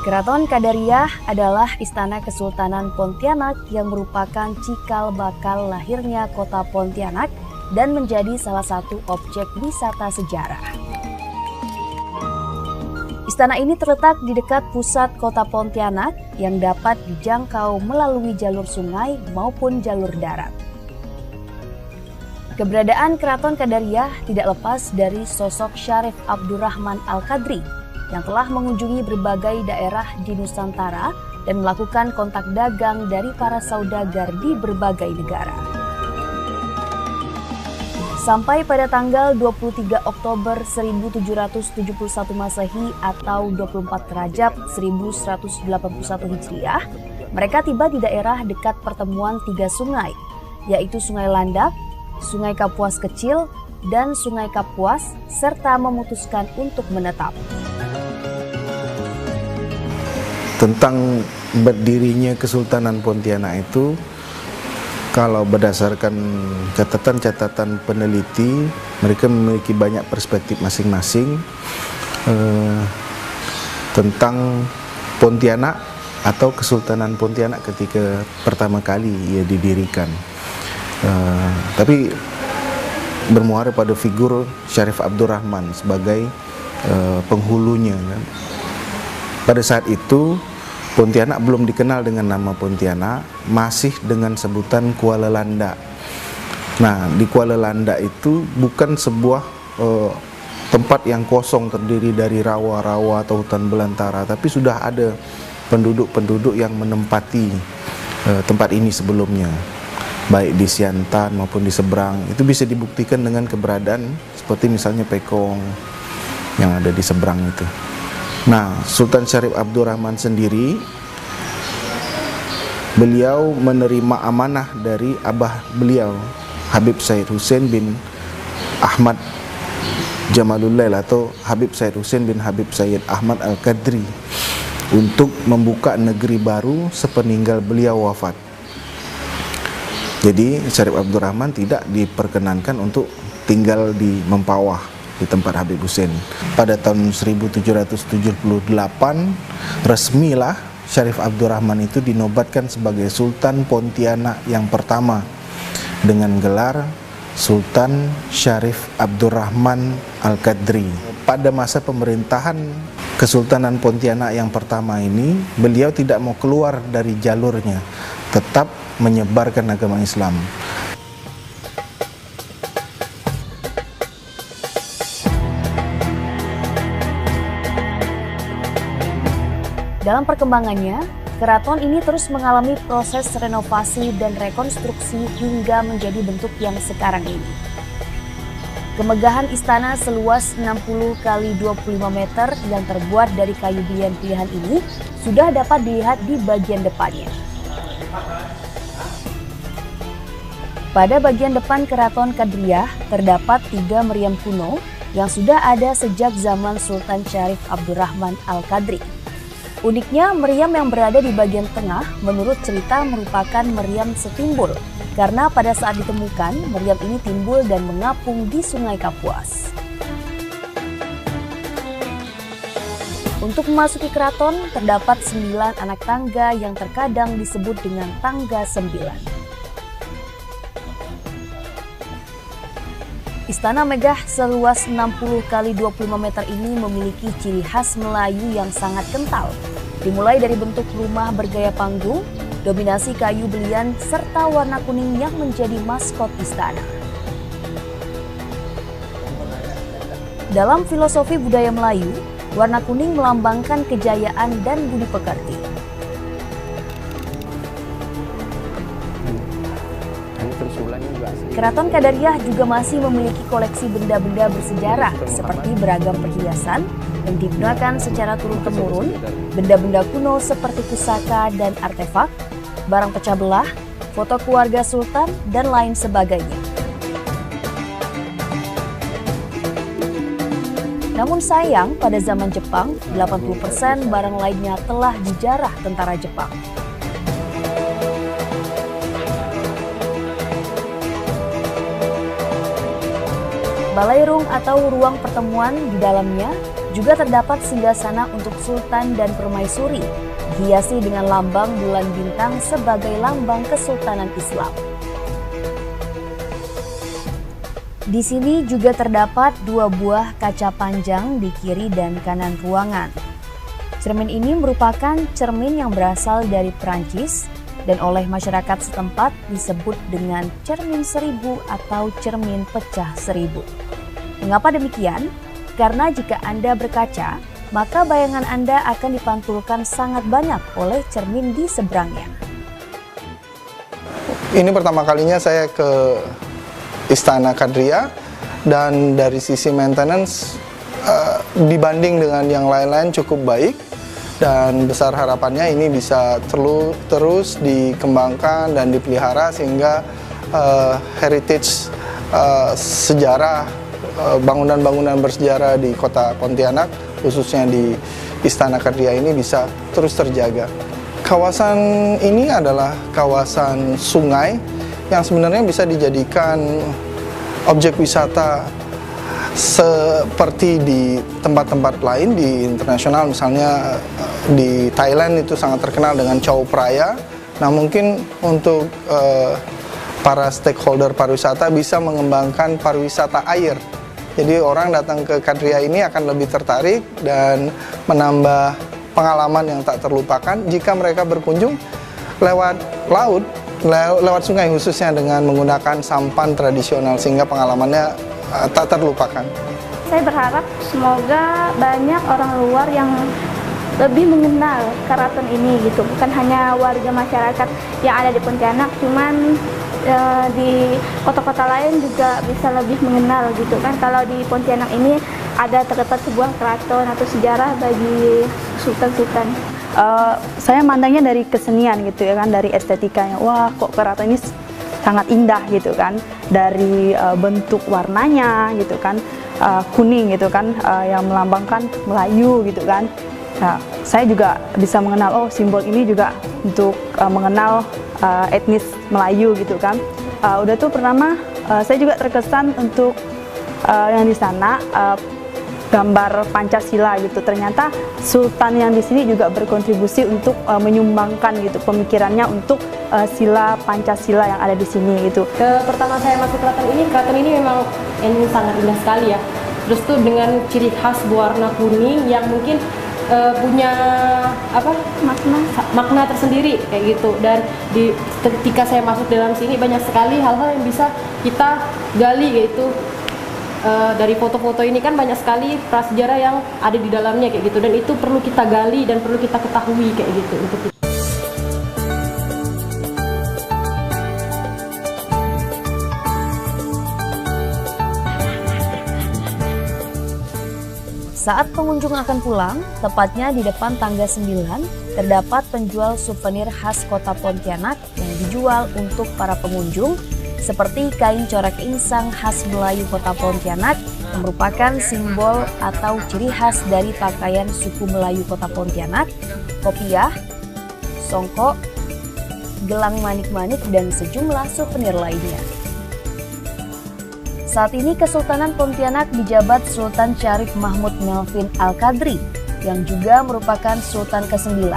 Keraton Kadariah adalah istana Kesultanan Pontianak yang merupakan cikal bakal lahirnya kota Pontianak dan menjadi salah satu objek wisata sejarah. Istana ini terletak di dekat pusat kota Pontianak yang dapat dijangkau melalui jalur sungai maupun jalur darat. Keberadaan Keraton Kadariah tidak lepas dari sosok Syarif Abdurrahman Al-Qadri yang telah mengunjungi berbagai daerah di Nusantara dan melakukan kontak dagang dari para saudagar di berbagai negara. Sampai pada tanggal 23 Oktober 1771 Masehi atau 24 Rajab 1181 Hijriah, mereka tiba di daerah dekat pertemuan tiga sungai, yaitu Sungai Landak, Sungai Kapuas Kecil, dan Sungai Kapuas, serta memutuskan untuk menetap. Tentang berdirinya Kesultanan Pontianak itu, kalau berdasarkan catatan-catatan peneliti, mereka memiliki banyak perspektif masing-masing tentang Pontianak atau Kesultanan Pontianak ketika pertama kali ia didirikan. Tapi bermuara pada figur Syarif Abdurrahman sebagai penghulunya. Pada saat itu Pontianak belum dikenal dengan nama Pontianak, masih dengan sebutan Kuala Landak. Nah, di Kuala Landak itu bukan sebuah tempat yang kosong terdiri dari rawa-rawa atau hutan belantara, tapi sudah ada penduduk-penduduk yang menempati tempat ini sebelumnya, baik di Siantan maupun di seberang. Itu bisa dibuktikan dengan keberadaan seperti misalnya Pekong yang ada di seberang itu. Nah, Sultan Syarif Abdurrahman sendiri, beliau menerima amanah dari abah beliau, Habib Said Hussein bin Ahmad Jamalullail atau Habib Said Hussein bin Habib Said Ahmad Al-Qadri, untuk membuka negeri baru sepeninggal beliau wafat. Jadi Syarif Abdurrahman tidak diperkenankan untuk tinggal di Mempawah, di tempat Habib Hussein. Pada tahun 1778 resmilah Syarif Abdurrahman itu dinobatkan sebagai Sultan Pontianak yang pertama dengan gelar Sultan Syarif Abdurrahman Al-Qadri. Pada masa pemerintahan Kesultanan Pontianak yang pertama ini, beliau tidak mau keluar dari jalurnya, tetap menyebarkan agama Islam. Dalam perkembangannya, keraton ini terus mengalami proses renovasi dan rekonstruksi hingga menjadi bentuk yang sekarang ini. Kemegahan istana seluas 60 x 25 meter yang terbuat dari kayu pilihan ini sudah dapat dilihat di bagian depannya. Pada bagian depan Keraton Kadariah terdapat 3 meriam kuno yang sudah ada sejak zaman Sultan Syarif Abdurrahman Al-Qadri. Uniknya, meriam yang berada di bagian tengah menurut cerita merupakan meriam setimbul, karena pada saat ditemukan, meriam ini timbul dan mengapung di Sungai Kapuas. Untuk memasuki keraton, terdapat 9 anak tangga yang terkadang disebut dengan tangga 9. Istana megah seluas 60 x 25 meter ini memiliki ciri khas Melayu yang sangat kental, dimulai dari bentuk rumah bergaya panggung, dominasi kayu belian, serta warna kuning yang menjadi maskot istana. Dalam filosofi budaya Melayu, warna kuning melambangkan kejayaan dan budi pekerti. Keraton Kadariah juga masih memiliki koleksi benda-benda bersejarah seperti beragam perhiasan yang digunakan secara turun-temurun, benda-benda kuno seperti pusaka dan artefak, barang pecah belah, foto keluarga sultan, dan lain sebagainya. Namun sayang, pada zaman Jepang, 80% barang lainnya telah dijarah tentara Jepang. Balairung atau ruang pertemuan di dalamnya Juga terdapat singgasana untuk sultan dan permaisuri, dihiasi dengan lambang bulan bintang sebagai lambang Kesultanan Islam. Di sini juga terdapat 2 buah kaca panjang di kiri dan kanan ruangan. Cermin ini merupakan cermin yang berasal dari Perancis dan oleh masyarakat setempat disebut dengan cermin 1000 atau cermin pecah 1000. Mengapa demikian? Karena jika Anda berkaca, maka bayangan Anda akan dipantulkan sangat banyak oleh cermin di seberangnya. Ini pertama kalinya saya ke Istana Kadria, dan dari sisi maintenance dibanding dengan yang lain-lain cukup baik, dan besar harapannya ini bisa terus dikembangkan dan dipelihara sehingga heritage sejarah bangunan-bangunan bersejarah di kota Pontianak, khususnya di Istana Kadria ini bisa terus terjaga. Kawasan ini adalah kawasan sungai yang sebenarnya bisa dijadikan objek wisata seperti di tempat-tempat lain di internasional. Misalnya di Thailand itu sangat terkenal dengan Chao Phraya. Nah, mungkin untuk para stakeholder pariwisata bisa mengembangkan pariwisata air. Jadi orang datang ke Kadria ini akan lebih tertarik dan menambah pengalaman yang tak terlupakan jika mereka berkunjung lewat laut, lewat sungai, khususnya dengan menggunakan sampan tradisional, sehingga pengalamannya tak terlupakan. Saya berharap semoga banyak orang luar yang lebih mengenal keraton ini gitu, bukan hanya warga masyarakat yang ada di Pontianak, cuman di kota-kota lain juga bisa lebih mengenal gitu kan. Kalau di Pontianak ini ada terdapat sebuah keraton atau sejarah bagi sultan-sultan. Saya mandangnya dari kesenian gitu ya kan, dari estetikanya. Wah, kok keraton ini sangat indah gitu kan, dari bentuk warnanya gitu kan, kuning gitu kan, yang melambangkan Melayu gitu kan. Nah, saya juga bisa mengenal, oh simbol ini juga untuk mengenal etnis Melayu gitu kan. Udah tuh pertama saya juga terkesan untuk yang di sana gambar Pancasila gitu. Ternyata sultan yang di sini juga berkontribusi untuk menyumbangkan gitu pemikirannya untuk sila Pancasila yang ada di sini gitu. Pertama saya masuk keraton ini memang ini sangat indah sekali ya. Terus tuh dengan ciri khas berwarna kuning yang mungkin punya apa makna tersendiri kayak gitu, dan ketika saya masuk dalam sini banyak sekali hal-hal yang bisa kita gali, yaitu dari foto-foto ini kan banyak sekali prasejarah yang ada di dalamnya kayak gitu, dan itu perlu kita gali dan perlu kita ketahui kayak gitu untuk Saat pengunjung akan pulang, tepatnya di depan tangga 9, terdapat penjual souvenir khas kota Pontianak yang dijual untuk para pengunjung, seperti kain corak insang khas Melayu kota Pontianak yang merupakan simbol atau ciri khas dari pakaian suku Melayu kota Pontianak, kopiah, songkok, gelang manik-manik, dan sejumlah souvenir lainnya. Saat ini Kesultanan Pontianak dijabat Sultan Syarif Mahmud Melvin Al-Qadri, yang juga merupakan Sultan ke-9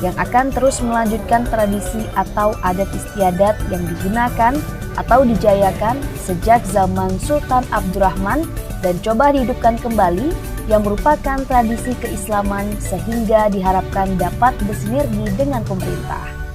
yang akan terus melanjutkan tradisi atau adat istiadat yang digunakan atau dijayakan sejak zaman Sultan Abdurrahman dan coba dihidupkan kembali, yang merupakan tradisi keislaman sehingga diharapkan dapat bersinergi dengan pemerintah.